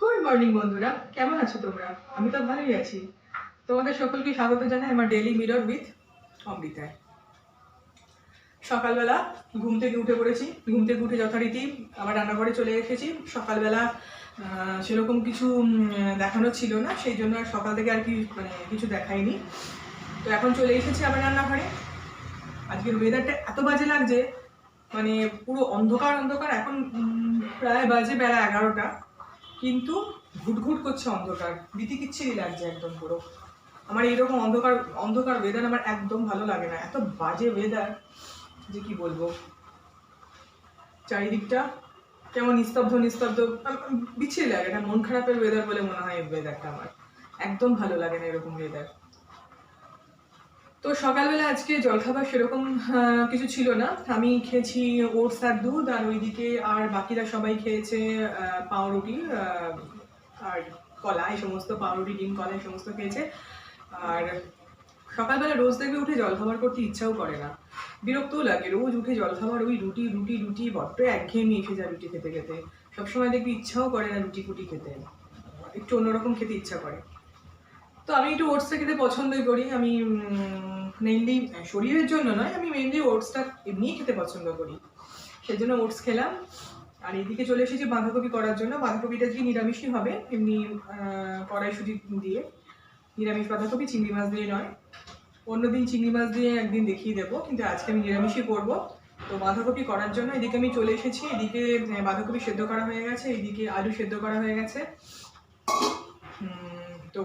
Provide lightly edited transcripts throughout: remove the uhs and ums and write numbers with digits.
Good morning বন্ধুরা, কেমন আছো তোমরা? আমি তো ভালোই আছি। তোমাদের সকলকে স্বাগত জানাই আমার ডেইলি মিরর উইথ অমৃতায়। সকালবেলা ঘুম থেকে উঠে পড়েছি। ঘুম থেকে উঠে যথারীতি আমার রান্নাঘরে চলে এসেছি। সকালবেলা সেরকম কিছু দেখানো ছিল না, সেই জন্য আর সকাল থেকে আর কি কিছু দেখাইনি। তো এখন চলে এসেছি আমার রান্নাঘরে। আজকের ওয়েদারটা এত বাজে লাগছে, মানে পুরো অন্ধকার অন্ধকার। এখন প্রায় বাজে বেলা 11টা, কিন্তু ঘুটঘুট করছে অন্ধকার, বিতিকিচ্ছিরি লাগছে একদম পুরো। আমার এইরকম অন্ধকার অন্ধকার ওয়েদার আমার একদম ভালো লাগে না। এত বাজে ওয়েদার যে কি বলবো। চারিদিকটা কেমন নিস্তব্ধ নিস্তব্ধ, বিচ্ছিরি লাগে। এটা মন খারাপের ওয়েদার বলে মনে হয় এই ওয়েদারটা। আমার একদম ভালো লাগে না এরকম ওয়েদার। তো সকালবেলা আজকে জলখাবার সেরকম কিছু ছিল না। আমি খেয়েছি ওটস আর দুধ, আর ওইদিকে আর বাকিরা সবাই খেয়েছে পাউরুটি আর কলা। এই সমস্ত পাউরুটি, ডিম, কলা এই সমস্ত খেয়েছে। আর সকালবেলা রোজ দেখবে উঠে জলখাবার করতে ইচ্ছাও করে না, বিরক্তও লাগে। রোজ উঠে জলখাবার, ওই রুটি রুটি রুটি, বড্ড একঘেয়েমি এসে যায় রুটি খেতে খেতে। সবসময় দেখবি ইচ্ছাও করে না রুটি ফুটি খেতে, একটু অন্যরকম খেতে ইচ্ছা করে। তো আমি একটু ওটসটা খেতে পছন্দই করি। আমি মেনলি শরীরের জন্য নয়, আমি মেনলি ওটসটা এমনিই খেতে পছন্দ করি, সেজন্য ওটস খেলাম। আর এইদিকে চলে এসেছি বাঁধাকপি করার জন্য। বাঁধাকপিটা কি নিরামিষই হবে, এমনি কড়াইশুঁটি দিয়ে নিরামিষ বাঁধাকপি, চিংড়ি মাছ দিয়ে নয়। অন্যদিন চিংড়ি মাছ দিয়ে একদিন দেখিয়ে দেবো, কিন্তু আজকে আমি নিরামিষই করবো। তো বাঁধাকপি করার জন্য এদিকে আমি চলে এসেছি। এদিকে বাঁধাকপি সেদ্ধ করা হয়ে গেছে, এইদিকে আলু সেদ্ধ করা হয়ে গেছে। তো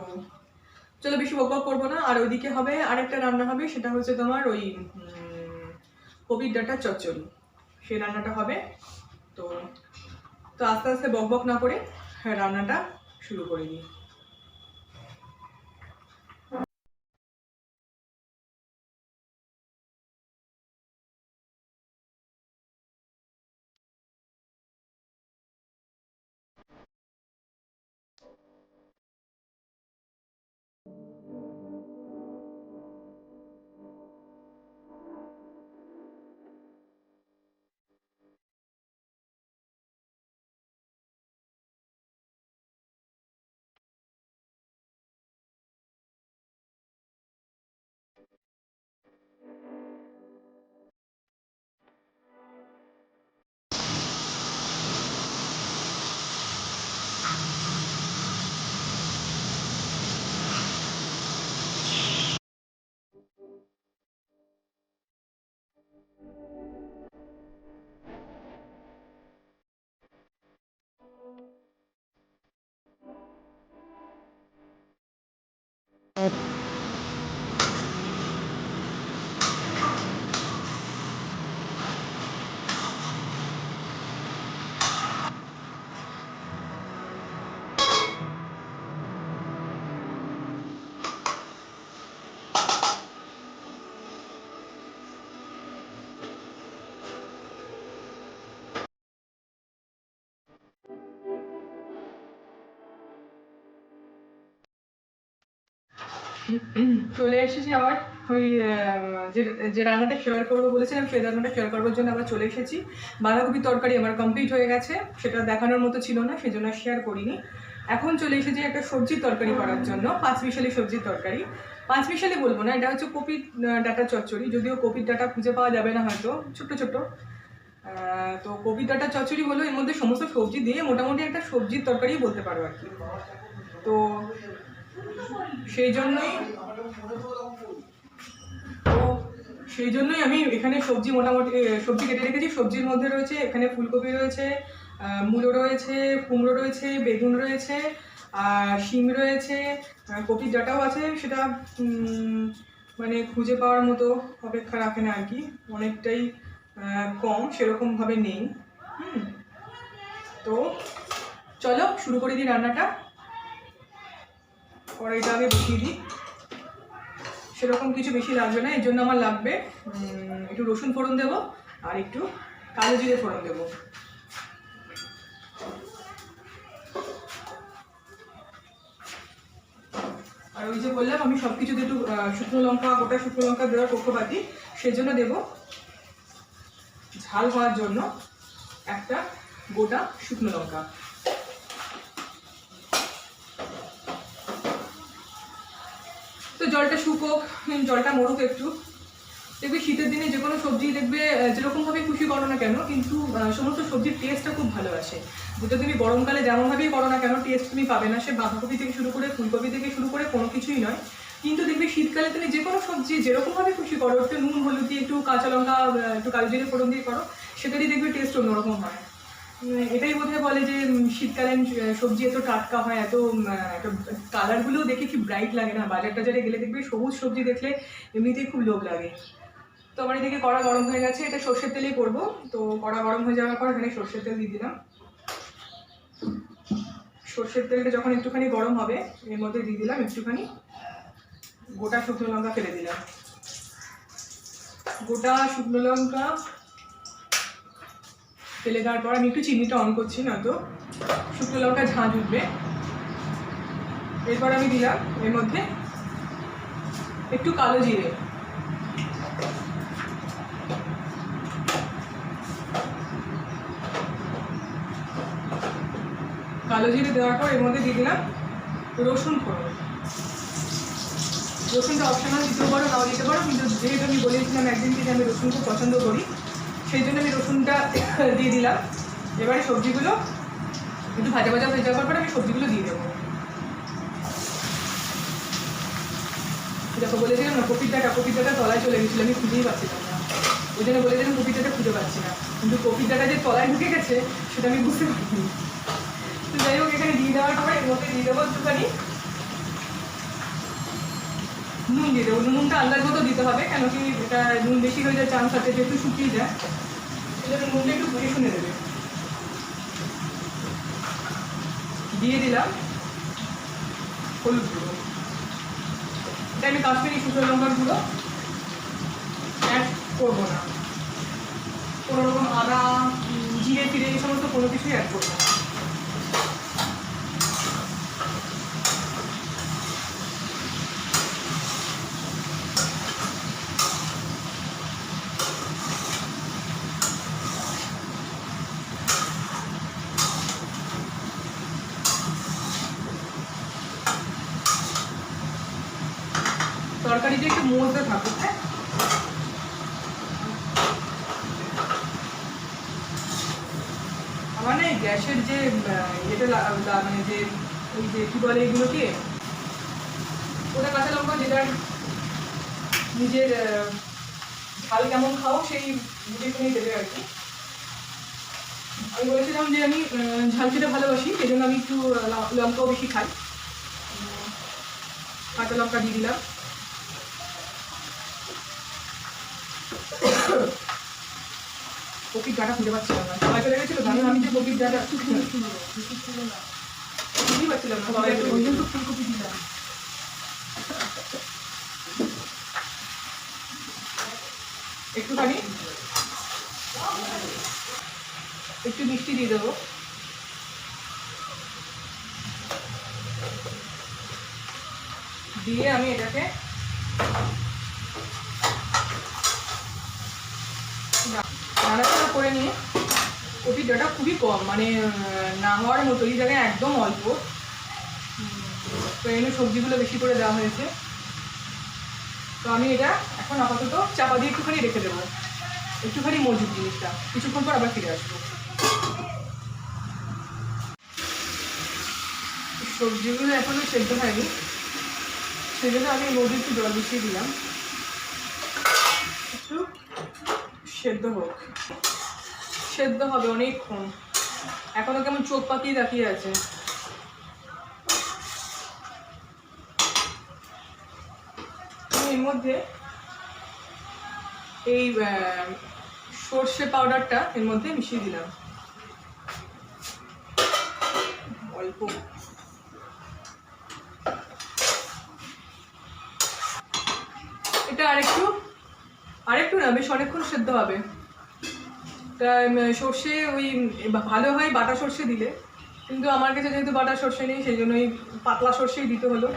চলো বেশি বকবক করবো না। আর ওইদিকে হবে আরেকটা রান্না হবে, সেটা হচ্ছে তোমার ওই কপির ডাঁটার চচ্চড়ি, সেই রান্নাটা হবে। তো তো আস্তে আস্তে বকবক না করে রান্নাটা শুরু করে দিই। চলে এসেছি আবার ওই যে রান্নাটা শেয়ার করবো বলেছিলাম, সেই রান্নাটা শেয়ার করবার জন্য আবার চলে এসেছি। বাঁধাকপির তরকারি আমার কমপ্লিট হয়ে গেছে, সেটা দেখানোর মতো ছিল না, সেই জন্য শেয়ার করিনি। এখন চলে এসেছি একটা সবজির তরকারি করার জন্য, পাঁচমিশালি সবজির তরকারি। পাঁচমিশালি বলবো না, এটা হচ্ছে কপির ডাঁটার চচ্চড়ি। যদিও কপির ডাঁটা খুঁজে পাওয়া যাবে না হয়তো, ছোট্ট ছোট্ট। তো কপির ডাঁটার চচ্চড়ি হলো এর মধ্যে সমস্ত সবজি দিয়ে মোটামুটি একটা সবজির তরকারি বলতে পারো আর কি। তো সেই জন্যই আমি এখানে সবজি মোটামুটি সবজি কেটে রেখেছি। সবজির মধ্যে রয়েছে এখানে ফুলকপি রয়েছে, মূলো রয়েছে, কুমড়ো রয়েছে, বেগুন রয়েছে, আর শিম রয়েছে, কপির ডাঁটাও আছে। সেটা মানে খুঁজে পাওয়ার মতো অপেক্ষা রাখে না আর কি, অনেকটাই কম, সেরকমভাবে নেই। তো চলো শুরু করে দিই রান্নাটা। কড়াইটা আগে বসিয়ে দিই। সেরকম কিছু বেশি লাগবে না, এর জন্য আমার লাগবে একটু রসুন ফোড়ন দেবো আর একটু কালো জিরে ফোড়ন দেবো। আর ওই যে বললাম আমি সব কিছুতে একটু শুকনো লঙ্কা, গোটা শুকনো লঙ্কা দেওয়ার পক্ষপাতী, সেজন্য দেবো ঝাল হওয়ার জন্য একটা গোটা শুকনো লঙ্কা। জলটা শুকোক, জলটা মরুক একটু। দেখবে শীতের দিনে যে কোনো সবজি দেখবে যেরকমভাবে খুশি করো না কেন, কিন্তু সমস্ত সবজির টেস্টটা খুব ভালো আসে। যেটা তুমি গরমকালে যেমনভাবেই করো না কেন টেস্ট তুমি পাবে না, সে বাঁধাকপি থেকে শুরু করে ফুলকপি থেকে শুরু করে কোনো কিছুই নয়। কিন্তু দেখবে শীতকালে তুমি যে কোনো সবজি যেরকমভাবে খুশি করো, একটু নুন হলুদ দিয়ে, একটু কাঁচা লঙ্কা, একটু কালো জিরে ফোড়ন দিয়ে করো, সেটারই দেখবে টেস্ট অন্যরকম হয়। এটাই বোধহয় বলে যে শীতকালীন সবজি এত টাটকা হয়, এত কালারগুলো দেখে কি ব্রাইট লাগে না। বাজার টাজারে গেলে দেখবে সবুজ সবজি দেখলে এমনিতেই খুব লোভ লাগে। তো আমার এদিকে কড়া গরম হয়ে গেছে, এটা সর্ষের তেলেই করবো। তো কড়া গরম হয়ে যাওয়ার পর এখানে সর্ষের তেল দিয়ে দিলাম। সর্ষের তেলটা যখন একটুখানি গরম হবে, এর মধ্যে দিয়ে দিলাম একটুখানি গোটা শুকনো লঙ্কা ফেলে দিলাম। গোটা শুকনো লঙ্কা ফেলে দেওয়ার পর আমি একটু চিনিটা অন করছি, না তো শুকনো লঙ্কা ঝাঁঝ উঠবে। এরপর আমি দিলাম এর মধ্যে একটু কালো জিরে, কালো জিরে দেওয়ার পর এর মধ্যে দিয়ে দিলাম রসুন ফোড়ন। রসুনটা অপশনাল, দিতেও পারো নাও দিতে পারো, কিন্তু যেহেতু আমি বলেছিলাম একদিন থেকে আমি রসুন খুব পছন্দ করি, সেই জন্য আমি রসুনটা দিয়ে দিলাম। এবারে সবজিগুলো একটু ভাজা ভাজা হয়ে যাওয়ার পর আমি সবজিগুলো দিয়ে দেবো। দেখো বলেছিলাম না কপির ডাঁটা তলায় চলে গেছিলো, আমি খুঁজেই পাচ্ছিলাম না, ওই জন্য বলেছিলাম কপির ডাঁটা খুঁজে পাচ্ছি না, কিন্তু কপির ডাঁটা যে তলায় ঢুকে গেছে সেটা আমি বুঝতে পারিনি। তো যাই হোক, এখানে দিয়ে দেওয়ার পরে এর মধ্যে দিয়ে দেবো একটুখানি নুন দিয়ে দেবো। নুনটা আন্দাজ মতো দিতে হবে, কেন কি এটা নুন বেশি হয়ে যায় চান্স আছে, যেহেতু শুকিয়ে যায়, সেজন্য নুনটা একটু বুঝে শুনে দেবে। দিয়ে দিলাম হলুদ গুঁড়ো, এটা আমি কাশ্মীরি শুকনো লঙ্কার গুঁড়ো অ্যাড করবো না, কোনো রকম আদা জিরে ফিরে এই সমস্ত কোনো কিছুই অ্যাড করবো না। তরকারিটা একটু মজতে থাকুক। হ্যাঁ, আমার না গ্যাসের যে এটা মানে যে ওই যে কী বলে এগুলোকে, ওটা কাঁচা লঙ্কা যেটার নিজের ঝাল কেমন খাও সেই বুঝে শুনেই দেবে আর কি। আমি বলেছিলাম যে আমি ঝাল খেতে ভালোবাসি, সেই জন্য আমি একটু লঙ্কাও বেশি খাই। কাঁচা লঙ্কা দিয়ে দিলাম। কপির ডাঁটা খুঁজে পাচ্ছিলাম না, সবাই চলে গেছিল, আমি যে কপির ডাঁটা খুঁজেই পাচ্ছিলাম না, সবাই ফুলকপি দিলাম। একটুখানি একটু মিষ্টি দিয়ে দেবো, দিয়ে আমি এটাকে নাড়াচাড়া করে নিয়ে, কপির ডাঁটা খুবই কম, মানে না হওয়ার মতো, এই জায়গায় একদম অল্প, তো এমনি সবজিগুলো বেশি করে দেওয়া হয়েছে। তো আমি এটা এখন আপাতত চাপা দিয়ে একটুখানি রেখে দেবো, একটুখানি মজুদ জিনিসটা, কিছুক্ষণ পর আবার ফিরে আসবো। সবজিগুলো এখনো সেদ্ধ হয়নি, সেই জন্য আমি মধ্যে একটু জল মিশিয়ে দিলাম, একটু সেদ্ধ হোক। সেদ্ধ হবে অনেকক্ষণ, এখনো কেমন চোখ পাকিয়ে তাকিয়ে আছে। এর মধ্যে এই সর্ষে পাউডারটা এর মধ্যে মিশিয়ে দিলাম অল্প। এটা আরেকটু না, বেশ অনেকক্ষণ সেদ্ধ হবে। তা সর্ষে ওই ভালো হয় বাটা সর্ষে দিলে, কিন্তু আমার কাছে যেহেতু বাটা সর্ষে নেই, সেই জন্য ওই পাতলা সর্ষেই দিতে হলো,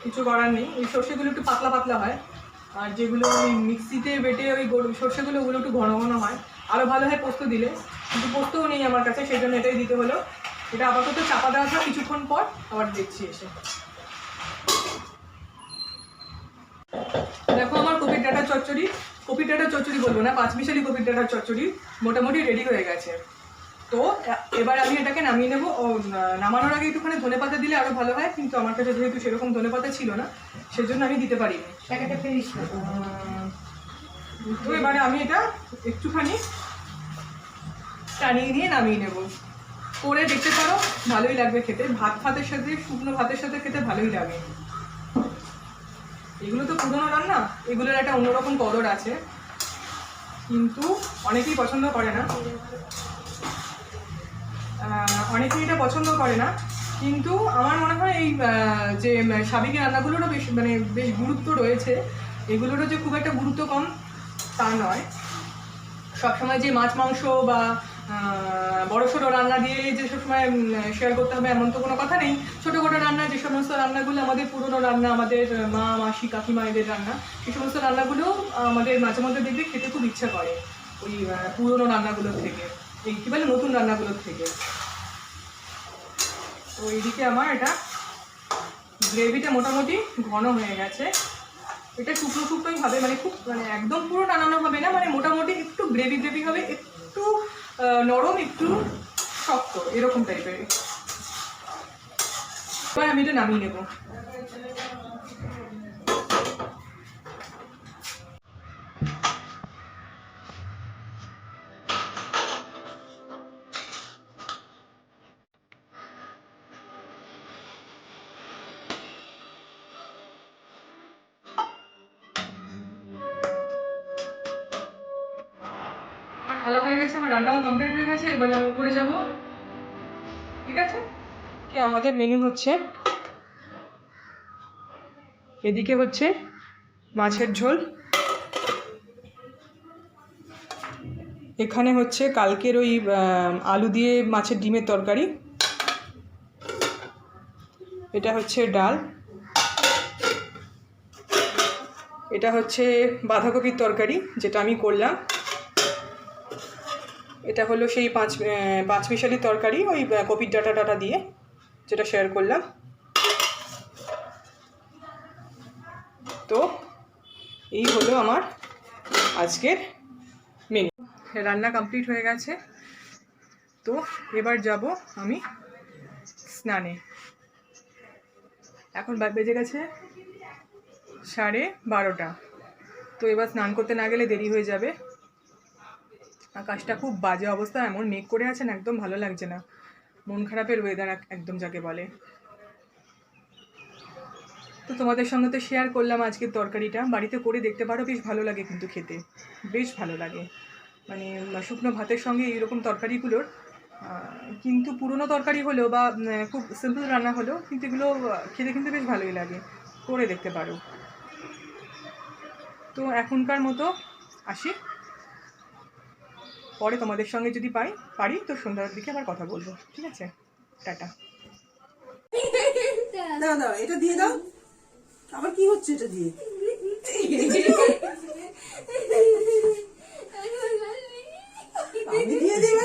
কিছু করার নেই। এই সর্ষেগুলো একটু পাতলা পাতলা হয়, আর যেগুলো ওই মিক্সিতে বেটে ওই সর্ষেগুলো ওগুলো একটু ঘন ঘন হয়, আরও ভালো হয় পোস্ত দিলে, কিন্তু পোস্তও নেই আমার কাছে, সেই জন্য এটাই দিতে হলো। এটা আপাতত চাপা দেওয়া থাক, কিছুক্ষণ পর আবার দেখছি এসে। দেখো আমার কপির ডাঁটা চচ্চড়ি, কপির ডাঁটা চচ্চড়ি বলবো না, পাঁচমিশালি কপির ডাঁটার চচ্চড়ি মোটামুটি রেডি হয়ে গেছে। তো এবার আমি এটাকে নামিয়ে নেবো। নামানোর আগে একটুখানি ধনেপাতা দিলে আরো ভালো হয়, কিন্তু আমার কাছে যেহেতু সেরকম ধনেপাতা ছিল না সেজন্য আমি দিতে পারিনি। প্যাকেটে ফেলিস না। তো এবারে আমি এটা একটুখানি টানিয়ে নিয়ে নামিয়ে নেব। করে দেখতে পারো, ভালোই লাগবে খেতে, ভাত ভাতের সাথে, শুকনো ভাতের সাথে খেতে ভালোই লাগে। এগুলো তো পুরোনো রান্না, এগুলোর একটা অন্যরকম কদর আছে, কিন্তু অনেকেই পছন্দ করে না, অনেকেই এটা পছন্দ করে না। কিন্তু আমার মনে হয় এই যে সাবেকি রান্নাগুলোরও বেশ বেশ গুরুত্ব রয়েছে। এগুলোরও যে খুব একটা গুরুত্ব কম তা নয়। সবসময় যে মাছ মাংস বা বড়সড় রান্না দিয়ে যে সবসময় শেয়ার করতে হবে এমন তো কোনো কথা নেই। ছোটোখাটো রান্না, যে সমস্ত রান্নাগুলো আমাদের পুরনো রান্না, আমাদের মা মাসি কাকিমা এদের রান্না, সেই সমস্ত রান্নাগুলো আমাদের মাঝে মধ্যে দেখবে খেতে খুব ইচ্ছা করে ওই পুরনো রান্নাগুলোর থেকে, এই কী বলে নতুন রান্নাগুলোর থেকে। তো এইদিকে আমার এটা গ্রেভিটা মোটামুটি ঘন হয়ে গেছে। এটা শুকনো শুকনোই হবে, খুব একদম পুরো টানানো হবে না, মোটামুটি একটু গ্রেভি গ্রেভি হবে, একটু নরম একটু শক্ত এরকম টাইপের। এবার আমি এটা নামিয়ে নেব। ভালো হয়ে গেছে, আমার রান্নাও কমপ্লিট হয়ে গেছে। এবার আমি উপরে যাবো, ঠিক আছে? কি আমাদের মেনু হচ্ছে, এদিকে হচ্ছে মাছের ঝোল, এখানে হচ্ছে কালকের ওই আলু দিয়ে মাছের ডিমের তরকারি, এটা হচ্ছে ডাল, এটা হচ্ছে বাঁধাকপির তরকারি যেটা আমি করলাম, এটা হলো সেই পাঁচমিশালি তরকারি ওই কপির ডাঁটা দিয়ে যেটা শেয়ার করলাম। তো এই হলো আমার আজকের মেনু। রান্না কমপ্লিট হয়ে গেছে। তো এবার যাব আমি স্নানে। এখন বেজে গেছে 12:30। তো এবার স্নান করতে না গেলে দেরি হয়ে যাবে। আকাশটা খুব বাজে অবস্থা, এমন মেঘ করে আছে না, একদম ভালো লাগছে না, মন খারাপের ওয়েদার একদম যাকে বলে। তো তোমাদের সঙ্গে তো শেয়ার করলাম আজকের তরকারিটা, বাড়িতে করে দেখতে পারো, বেশ ভালো লাগে কিন্তু খেতে, বেশ ভালো লাগে। শুকনো ভাতের সঙ্গে এইরকম তরকারিগুলোর, কিন্তু পুরনো তরকারি হলেও বা খুব সিম্পল রান্না হলেও কিন্তু এগুলো খেতে কিন্তু বেশ ভালোই লাগে, করে দেখতে পারো। তো এখনকার মতো আসি, পরে তোমাদের সঙ্গে যদি পারি তো সন্ধ্যার দিকে আবার কথা বলবো, ঠিক আছে? টাটা। দাও এটা দিয়ে দাও। আবার কি হচ্ছে এটা দিয়ে? আমি দিয়ে দিই